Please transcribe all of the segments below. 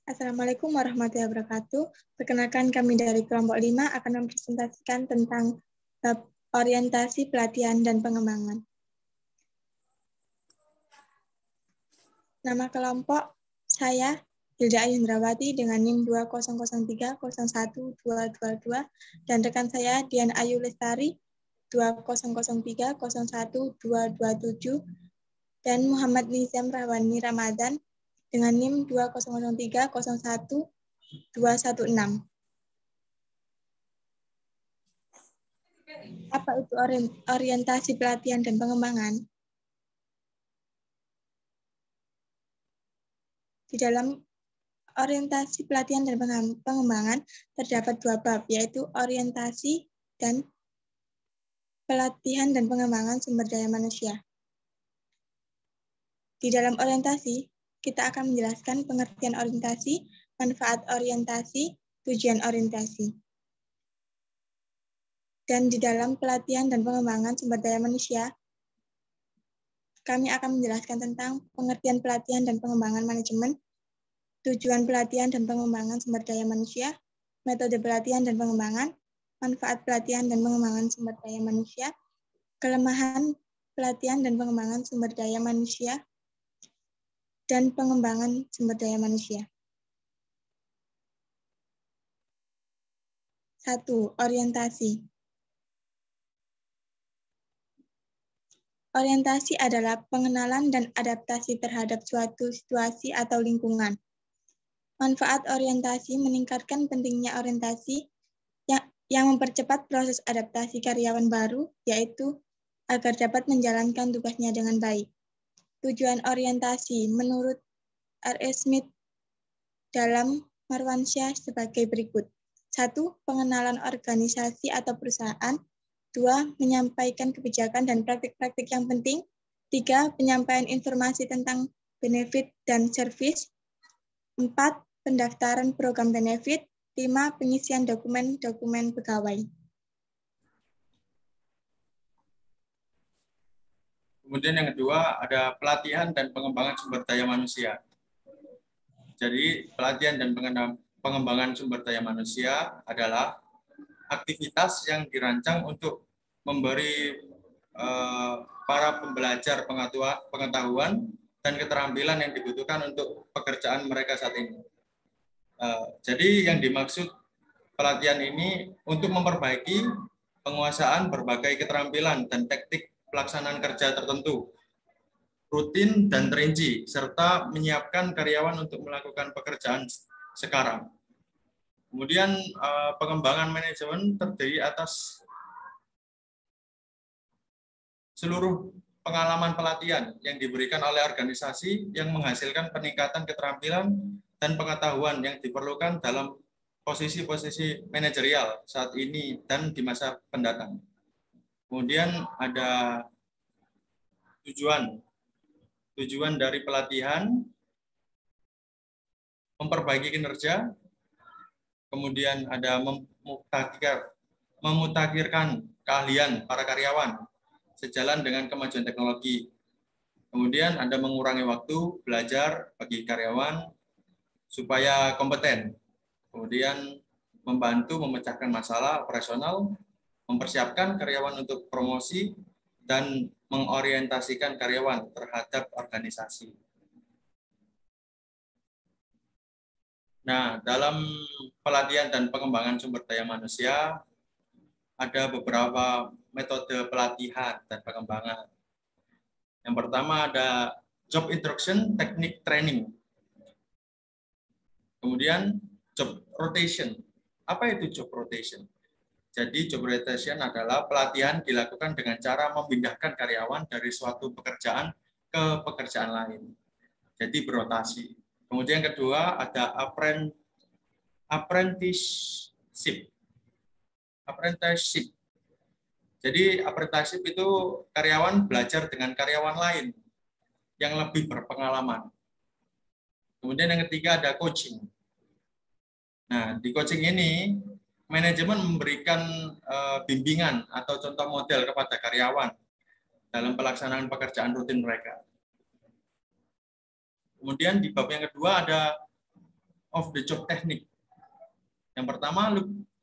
Assalamualaikum warahmatullahi wabarakatuh. Perkenalkan kami dari kelompok 5 akan mempresentasikan tentang orientasi pelatihan dan pengembangan. Nama kelompok saya Hilda Ayundrawati dengan NIM 2003012222 dan rekan saya Dian Ayu Lestari 2003012227 dan Muhammad Nizam Rahwani Ramadan dengan NIM 2003012216. Apa itu orientasi pelatihan dan pengembangan? Di dalam orientasi pelatihan dan pengembangan terdapat dua bab, yaitu orientasi dan pelatihan dan pengembangan sumber daya manusia. Di dalam orientasi, kita akan menjelaskan pengertian orientasi, manfaat orientasi, tujuan orientasi. Dan di dalam pelatihan dan pengembangan sumber daya manusia, kami akan menjelaskan tentang pengertian pelatihan dan pengembangan manajemen, tujuan pelatihan dan pengembangan sumber daya manusia, metode pelatihan dan pengembangan, manfaat pelatihan dan pengembangan sumber daya manusia, kelemahan pelatihan dan pengembangan sumber daya manusia, dan pengembangan sumber daya manusia. 1. Orientasi. Orientasi adalah pengenalan dan adaptasi terhadap suatu situasi atau lingkungan. Manfaat orientasi meningkatkan pentingnya orientasi yang mempercepat proses adaptasi karyawan baru, yaitu agar dapat menjalankan tugasnya dengan baik. Tujuan orientasi menurut R.S. Smith dalam Marwansyah sebagai berikut. 1. Pengenalan organisasi atau perusahaan. 2. Menyampaikan kebijakan dan praktik-praktik yang penting. 3. Penyampaian informasi tentang benefit dan servis. 4. Pendaftaran program benefit. 5. Pengisian dokumen-dokumen pegawai. Kemudian yang kedua ada pelatihan dan pengembangan sumber daya manusia. Jadi pelatihan dan pengembangan sumber daya manusia adalah aktivitas yang dirancang untuk memberi para pembelajar pengetahuan dan keterampilan yang dibutuhkan untuk pekerjaan mereka saat ini. Jadi yang dimaksud pelatihan ini untuk memperbaiki penguasaan berbagai keterampilan dan teknik pelaksanaan kerja tertentu, rutin dan terinci, serta menyiapkan karyawan untuk melakukan pekerjaan sekarang. Kemudian pengembangan manajemen terdiri atas seluruh pengalaman pelatihan yang diberikan oleh organisasi yang menghasilkan peningkatan keterampilan dan pengetahuan yang diperlukan dalam posisi-posisi manajerial saat ini dan di masa pendatang. Kemudian ada tujuan dari pelatihan, memperbaiki kinerja, kemudian ada memutakhirkan keahlian para karyawan sejalan dengan kemajuan teknologi. Kemudian ada mengurangi waktu belajar bagi karyawan supaya kompeten. Kemudian membantu memecahkan masalah operasional, mempersiapkan karyawan untuk promosi, dan mengorientasikan karyawan terhadap organisasi. Nah, dalam pelatihan dan pengembangan sumber daya manusia, ada beberapa metode pelatihan dan pengembangan. Yang pertama ada job introduction, teknik training. Kemudian job rotation. Apa itu job rotation? Jadi job rotation adalah pelatihan dilakukan dengan cara memindahkan karyawan dari suatu pekerjaan ke pekerjaan lain. Jadi berotasi. Kemudian yang kedua ada apprenticeship. Jadi apprenticeship itu karyawan belajar dengan karyawan lain yang lebih berpengalaman. Kemudian yang ketiga ada coaching. Nah, di coaching ini manajemen memberikan bimbingan atau contoh model kepada karyawan dalam pelaksanaan pekerjaan rutin mereka. Kemudian di bab yang kedua ada off the job technique. Yang pertama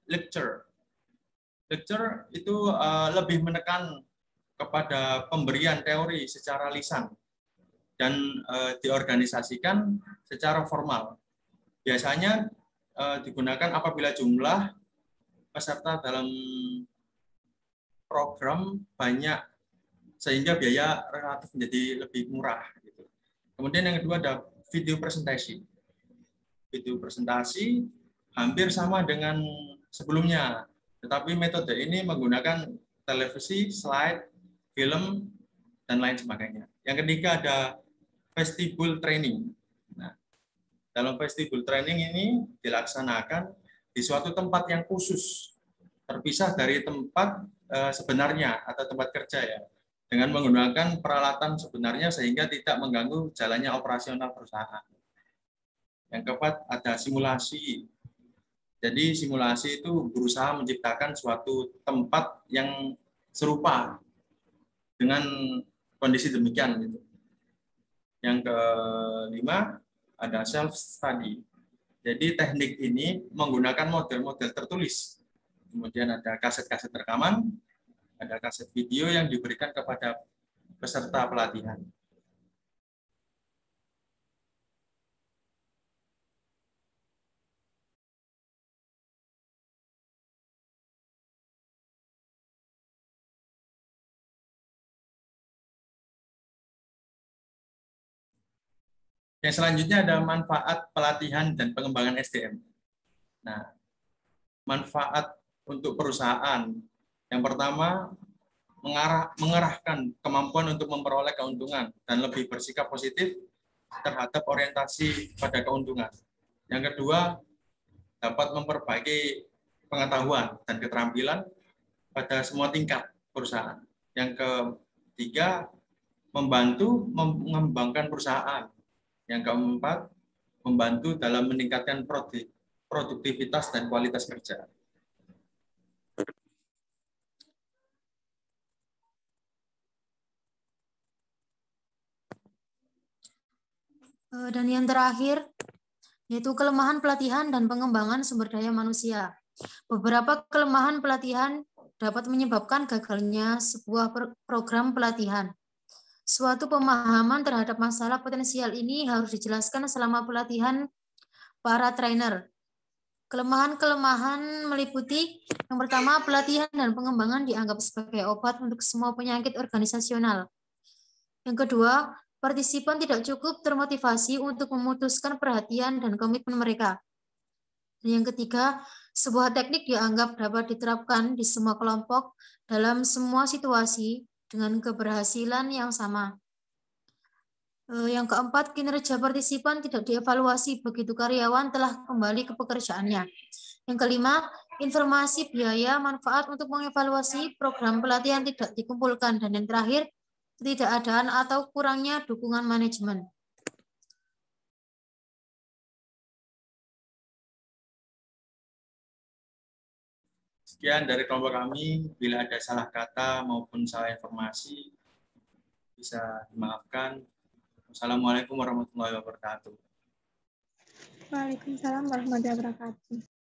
lecture. Lecture itu lebih menekan kepada pemberian teori secara lisan dan diorganisasikan secara formal. Biasanya digunakan apabila jumlah peserta dalam program banyak sehingga biaya relatif menjadi lebih murah. Kemudian yang kedua ada video presentasi. Video presentasi hampir sama dengan sebelumnya, tetapi metode ini menggunakan televisi, slide, film, dan lain sebagainya. Yang ketiga ada vestibule training. Nah, dalam vestibule training ini dilaksanakan di suatu tempat yang khusus, terpisah dari tempat sebenarnya atau tempat kerja ya, dengan menggunakan peralatan sebenarnya sehingga tidak mengganggu jalannya operasional perusahaan. Yang keempat ada simulasi. Jadi simulasi itu berusaha menciptakan suatu tempat yang serupa dengan kondisi demikian gitu. Yang kelima ada self study. Jadi teknik ini menggunakan model-model tertulis. Kemudian ada kaset-kaset rekaman, ada kaset video yang diberikan kepada peserta pelatihan. Yang selanjutnya ada manfaat pelatihan dan pengembangan SDM. Nah, manfaat untuk perusahaan. Yang pertama, mengarahkan kemampuan untuk memperoleh keuntungan dan lebih bersikap positif terhadap orientasi pada keuntungan. Yang kedua, dapat memperbaiki pengetahuan dan keterampilan pada semua tingkat perusahaan. Yang ketiga, membantu mengembangkan perusahaan. Yang keempat, membantu dalam meningkatkan produktivitas dan kualitas kerja. Dan yang terakhir, yaitu kelemahan pelatihan dan pengembangan sumber daya manusia. Beberapa kelemahan pelatihan dapat menyebabkan gagalnya sebuah program pelatihan. Suatu pemahaman terhadap masalah potensial ini harus dijelaskan selama pelatihan para trainer. Kelemahan-kelemahan meliputi yang pertama, pelatihan dan pengembangan dianggap sebagai obat untuk semua penyakit organisasional. Yang kedua, partisipan tidak cukup termotivasi untuk memutuskan perhatian dan komitmen mereka. Dan yang ketiga, sebuah teknik dianggap dapat diterapkan di semua kelompok dalam semua situasi dengan keberhasilan yang sama. Yang keempat, kinerja partisipan tidak dievaluasi begitu karyawan telah kembali ke pekerjaannya. Yang kelima, informasi biaya manfaat untuk mengevaluasi program pelatihan tidak dikumpulkan. Dan yang terakhir, ketidakadaan atau kurangnya dukungan manajemen. Sekian dari kelompok kami. Bila ada salah kata maupun salah informasi, bisa dimaafkan. Wassalamualaikum warahmatullahi wabarakatuh. Waalaikumsalam warahmatullahi wabarakatuh.